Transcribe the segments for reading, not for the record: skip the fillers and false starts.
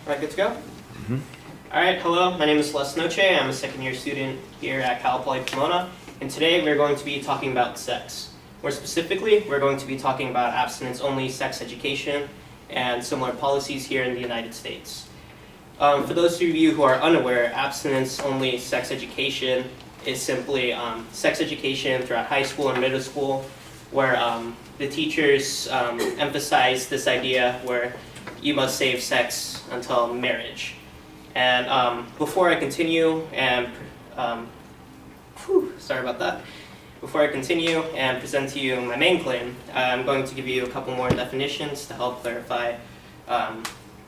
Alright, good to go? Alright, hello, my name is Les Noche. I'm a second year student here at Cal Poly Pomona, and today we're going to be talking about sex. More specifically, we're going to be talking about abstinence-only sex education and similar policies here in the United States. For those of you who are unaware, abstinence-only sex education is simply sex education throughout high school and middle school, where the teachers emphasize this idea where you must save sex until marriage. And before I continue and Before I continue and present to you my main claim, I'm going to give you a couple more definitions to help clarify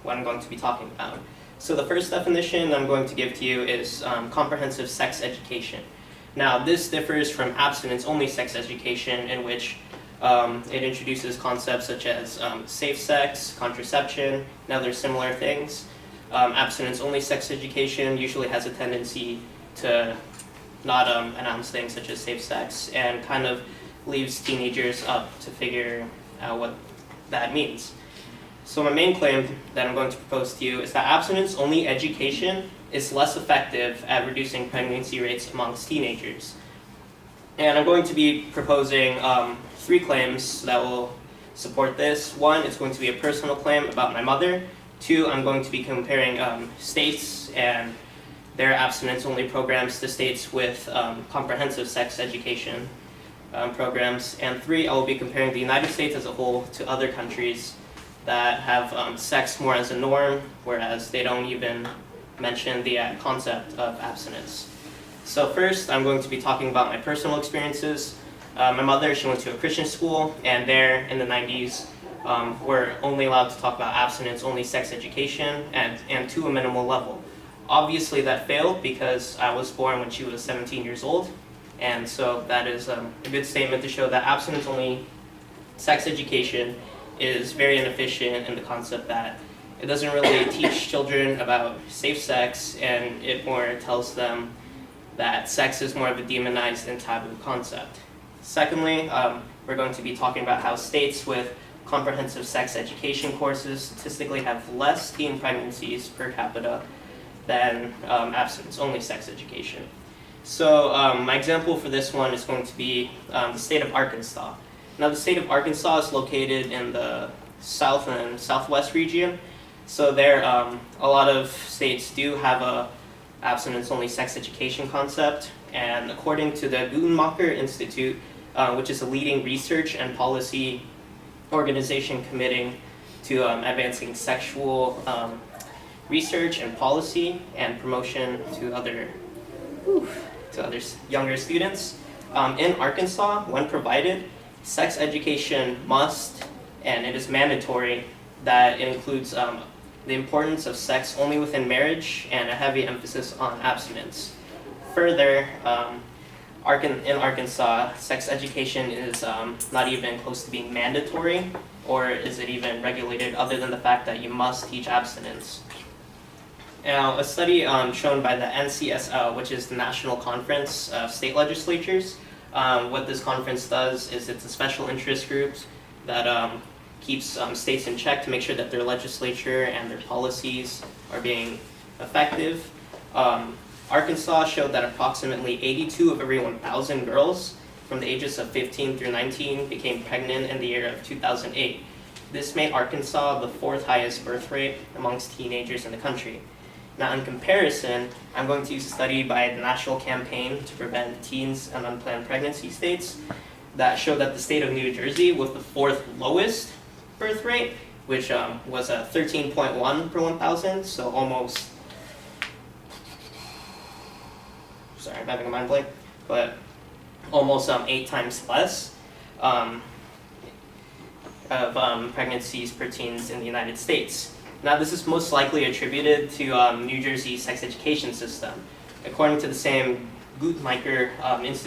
what I'm going to be talking about. So the first definition I'm going to give to you is comprehensive sex education. Now this differs from abstinence-only sex education, in which it introduces concepts such as safe sex, contraception, and other similar things. Abstinence-only sex education usually has a tendency to not announce things such as safe sex, and kind of leaves teenagers up to figure out what that means. So my main claim that I'm going to propose to you is that abstinence-only education is less effective at reducing pregnancy rates amongst teenagers. And I'm going to be proposing 3 claims that will support this. 1, it's going to be a personal claim about my mother. 2, I'm going to be comparing states and their abstinence-only programs to states with comprehensive sex education programs. And 3, I will be comparing the United States as a whole to other countries that have sex more as a norm, whereas they don't even mention the concept of abstinence. So first, I'm going to be talking about my personal experiences. My mother, she went to a Christian school, and there in the 90s, we're only allowed to talk about abstinence-only sex education and to a minimal level. Obviously that failed because I was born when she was 17 years old, and so that is a good statement to show that abstinence-only sex education is very inefficient in the concept that it doesn't really teach children about safe sex, and it more tells them that sex is more of a demonized and taboo concept. Secondly, we're going to be talking about how states with comprehensive sex education courses statistically have less teen pregnancies per capita than abstinence-only sex education. So my example for this one is going to be the state of Arkansas. Now the state of Arkansas is located in the south and southwest region, so there a lot of states do have a abstinence-only sex education concept, and according to the Guttmacher Institute, which is a leading research and policy organization committing to advancing sexual research and policy and promotion to other younger students. In Arkansas, when provided, sex education must, and it is mandatory, that it includes the importance of sex only within marriage and a heavy emphasis on abstinence. Further, in Arkansas, sex education is not even close to being mandatory, or is it even regulated other than the fact that you must teach abstinence. Now, a study shown by the NCSL, which is the National Conference of State Legislatures, what this conference does is it's a special interest group that keeps states in check to make sure that their legislature and their policies are being effective. Arkansas showed that approximately 82 of every 1,000 girls from the ages of 15 through 19 became pregnant in the year of 2008. This made Arkansas the 4th highest birth rate amongst teenagers in the country. Now in comparison, I'm going to use a study by the National Campaign to Prevent Teens and Unplanned Pregnancy states that showed that the state of New Jersey was the 4th lowest birth rate, which was a 13.1 per 1,000, so almost, sorry, I'm having a mind blank, but almost 8 times less of pregnancies per teens in the United States. Now this is most likely attributed to New Jersey's sex education system. According to the same Guttmacher Institute,